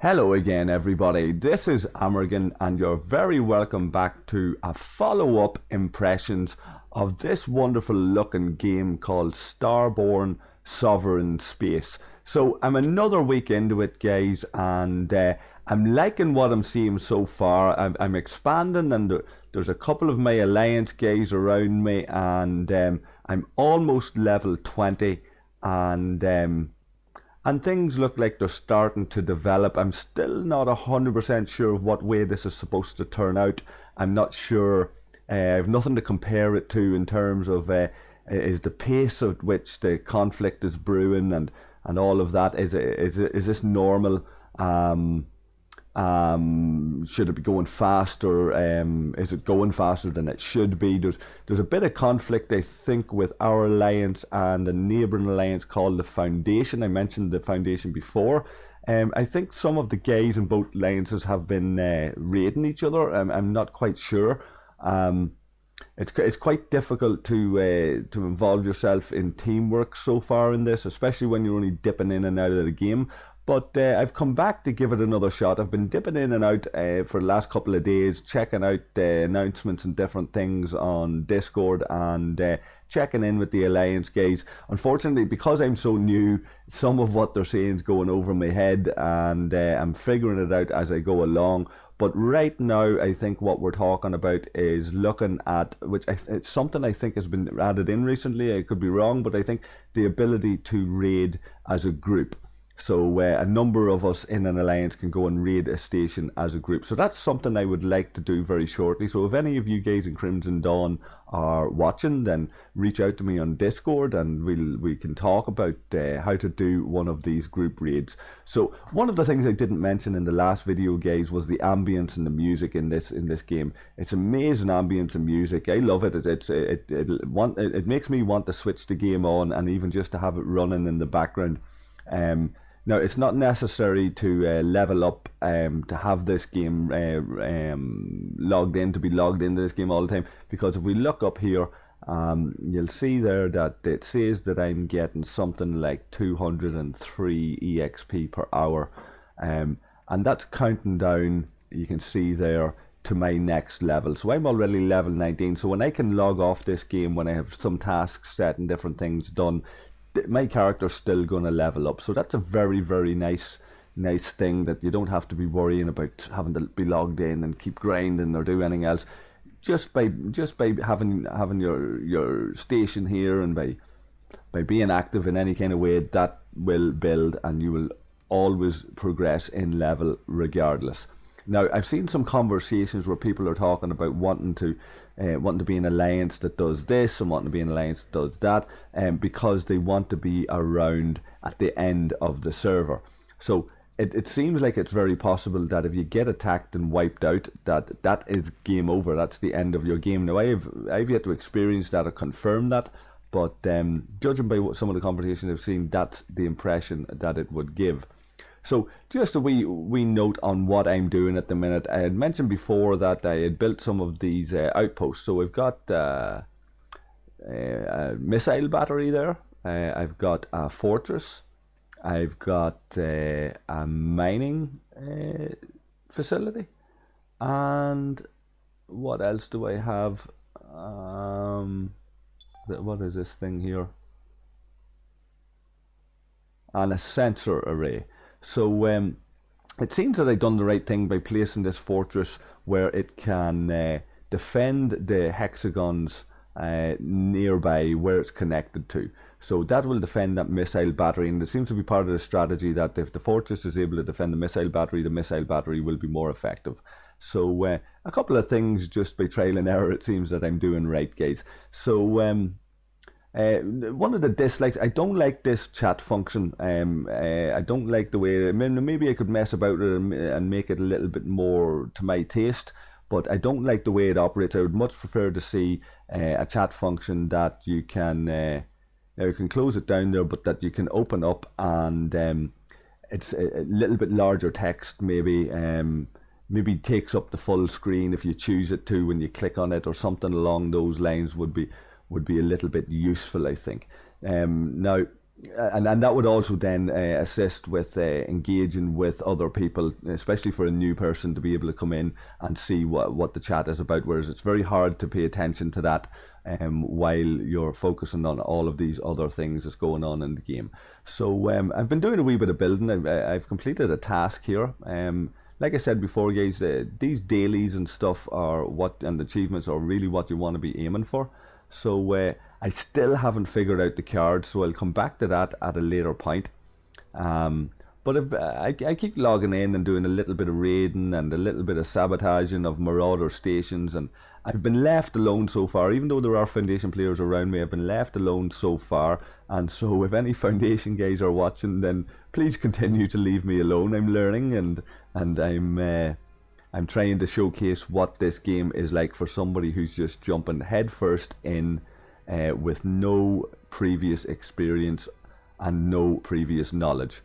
Hello again, everybody. This is Amorgin, and you're very welcome back to a follow-up impressions of this wonderful looking game called Starborne Sovereign Space. So I'm another week into it, guys, and I'm liking what I'm seeing so far. I'm expanding, and there's a couple of my alliance guys around me, and I'm almost level 20, and things look like they're starting to develop. I'm still not 100% sure of what way this is supposed to turn out. I'm not sure. I have nothing to compare it to in terms of is the pace at which the conflict is brewing and all of that. Is this normal? Should it be going faster? Is it going faster than it should be? There's a bit of conflict, I think, with our alliance and a neighbouring alliance called the Foundation. I mentioned the Foundation before. I think some of the guys in both alliances have been raiding each other. I'm not quite sure. It's quite difficult to involve yourself in teamwork so far in this, especially when you're only dipping in and out of the game. But I've come back to give it another shot. I've been dipping in and out for the last couple of days, checking out announcements and different things on Discord, and checking in with the Alliance guys. Unfortunately, because I'm so new, some of what they're saying is going over my head, and I'm figuring it out as I go along. But right now, I think what we're talking about is looking at, it's something I think has been added in recently. I could be wrong, but I think the ability to raid as a group. So a number of us in an alliance can go and raid a station as a group. So that's something I would like to do very shortly. So if any of you guys in Crimson Dawn are watching, then reach out to me on Discord, and we can talk about how to do one of these group raids. So one of the things I didn't mention in the last video, guys, was the ambience and the music in this game. It's amazing ambience and music. I love it. It makes me want to switch the game on and even just to have it running in the background. Now, it's not necessary to level up to have this game logged in, to be logged into this game all the time, because if we look up here, you'll see there that it says that I'm getting something like 203 EXP per hour, and that's counting down, you can see there, to my next level. So I'm already level 19, so when I can log off this game, when I have some tasks set and different things done, my character's still going to level up. So that's a very, very nice thing, that you don't have to be worrying about having to be logged in and keep grinding or do anything else. Just by having your station here, and by being active in any kind of way, that will build, and you will always progress in level regardless. Now, I've seen some conversations where people are talking about wanting to be an alliance that does this and wanting to be an alliance that does that, because they want to be around at the end of the server. So it seems like it's very possible that if you get attacked and wiped out, that is game over. That's the end of your game. Now, I've yet to experience that or confirm that, but judging by some of the conversations I've seen, that's the impression that it would give. So just a wee note on what I'm doing at the minute. I had mentioned before that I had built some of these outposts. So we've got a missile battery there. I've got a fortress. I've got a mining facility. And what else do I have? What is this thing here? And a sensor array. So it seems that I've done the right thing by placing this fortress where it can defend the hexagons nearby where it's connected to. So that will defend that missile battery, and it seems to be part of the strategy that if the fortress is able to defend the missile battery will be more effective. So a couple of things just by trial and error, it seems that I'm doing right, guys. So one of the dislikes, I don't like this chat function. I don't like the way, maybe I could mess about it and make it a little bit more to my taste, but I don't like the way it operates. I would much prefer to see a chat function that you can close it down there, but that you can open up, and it's a little bit larger text, maybe takes up the full screen if you choose it to when you click on it, or something along those lines would be a little bit useful, I think. Now, and that would also then assist with engaging with other people, especially for a new person to be able to come in and see what the chat is about, whereas it's very hard to pay attention to that while you're focusing on all of these other things that's going on in the game. So I've been doing a wee bit of building. I've completed a task here. Like I said before, guys, these dailies and stuff and achievements are really what you want to be aiming for. So I still haven't figured out the cards, so I'll come back to that at a later point. But if, I keep logging in and doing a little bit of raiding and a little bit of sabotaging of marauder stations, and I've been left alone so far. Even though there are Foundation players around me, I've been left alone so far. And so if any Foundation guys are watching, then please continue to leave me alone. I'm learning, and I'm trying to showcase what this game is like for somebody who's just jumping headfirst in with no previous experience and no previous knowledge.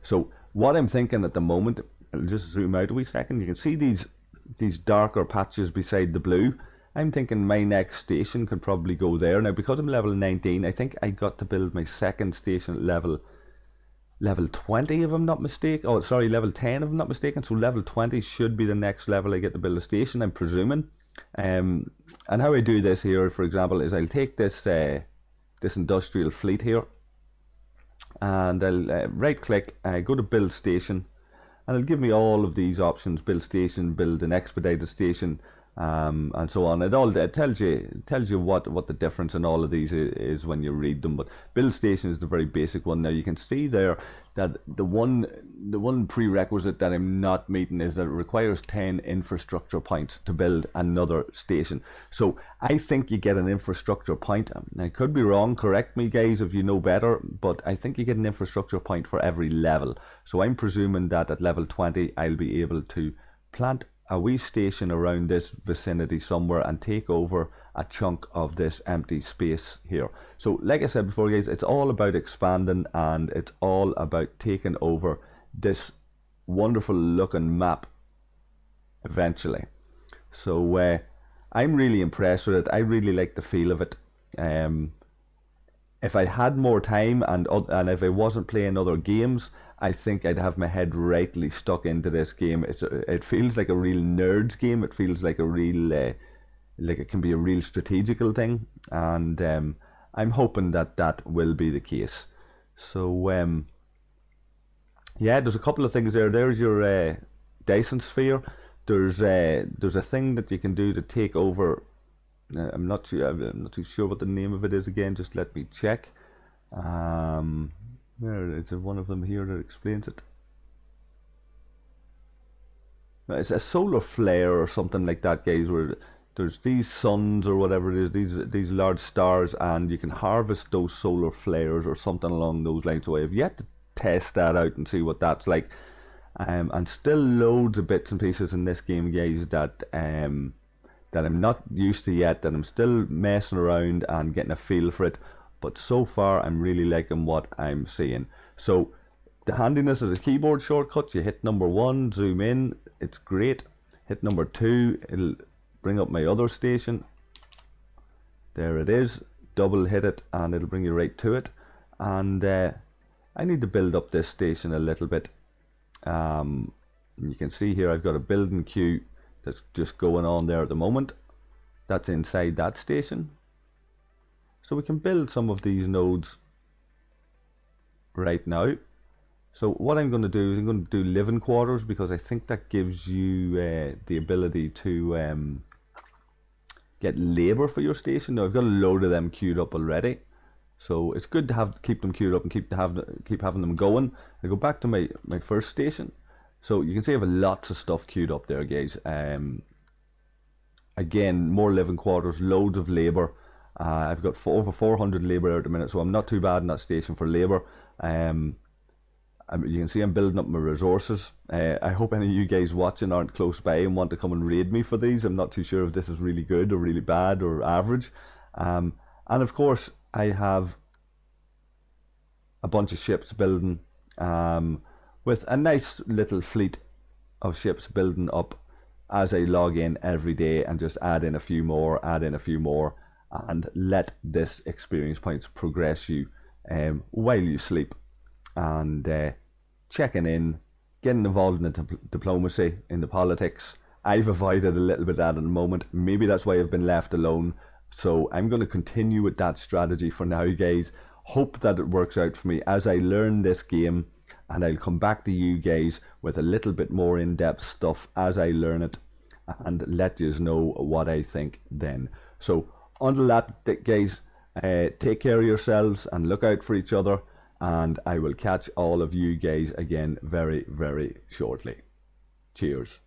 So what I'm thinking at the moment, I'll just zoom out a wee second. You can see these darker patches beside the blue. I'm thinking my next station could probably go there. Now, because I'm level 19, I think I got to build my second station at level 20 if I'm not mistaken. Oh, sorry, level 10 if I'm not mistaken. So level 20 should be the next level I get to build a station, I'm presuming. And how I do this here, for example, is I'll take this industrial fleet here, and I'll right click, go to build station, and it'll give me all of these options: build station, build an expedited station, and so on. It tells you what the difference in all of these is when you read them. But build station is the very basic one. Now you can see there that the one prerequisite that I'm not meeting is that it requires 10 infrastructure points to build another station. So I think you get an infrastructure point. I could be wrong, correct me guys if you know better, but I think you get an infrastructure point for every level. So I'm presuming that at level 20 I'll be able to plant a wee station around this vicinity somewhere and take over a chunk of this empty space here. So like I said before guys, it's all about expanding, and it's all about taking over this wonderful looking map eventually. So I'm really impressed with it. I really like the feel of it. If I had more time and if I wasn't playing other games, I think I'd have my head rightly stuck into this game. It feels like a real nerds game. It feels like a real, like it can be a real strategical thing, and I'm hoping that will be the case. So yeah, there's a couple of things there. There's your Dyson sphere. There's a thing that you can do to take over. I'm not too sure what the name of it is again. Just let me check. There is one of them here that explains it. It's a solar flare or something like that, guys, where there's these suns or whatever it is, these large stars, and you can harvest those solar flares or something along those lines. So I have yet to test that out and see what that's like. And still loads of bits and pieces in this game, guys, that I'm not used to yet, that I'm still messing around and getting a feel for it. But so far I'm really liking what I'm seeing. So the handiness of the keyboard shortcuts, you hit number 1, zoom in, it's great. Hit number 2, it'll bring up my other station. There it is. Double hit it and it'll bring you right to it. And I need to build up this station a little bit. You can see here I've got a building queue that's just going on there at the moment. That's inside that station. So we can build some of these nodes right now. So what I'm going to do is I'm going to do living quarters, because I think that gives you the ability to get labour for your station. Now I've got a load of them queued up already, so it's good to keep them queued up and keep having them going. I go back to my first station. So you can see I have lots of stuff queued up there, guys. Again, more living quarters, loads of labour. I've got over 400 labour at the minute, so I'm not too bad in that station for labour. You can see I'm building up my resources. I hope any of you guys watching aren't close by and want to come and raid me for these. I'm not too sure if this is really good or really bad or average. And of course, I have a bunch of ships building, with a nice little fleet of ships building up as I log in every day, and just add in a few more, and let this experience points progress you. while you sleep, and checking in, getting involved in the diplomacy, in the politics. I've avoided a little bit of that at the moment. Maybe that's why I've been left alone. So I'm going to continue with that strategy for now, guys. Hope that it works out for me as I learn this game, and I'll come back to you guys with a little bit more in-depth stuff as I learn it, and let you know what I think then. So until that, guys, take care of yourselves and look out for each other, and I will catch all of you guys again very, very shortly. Cheers.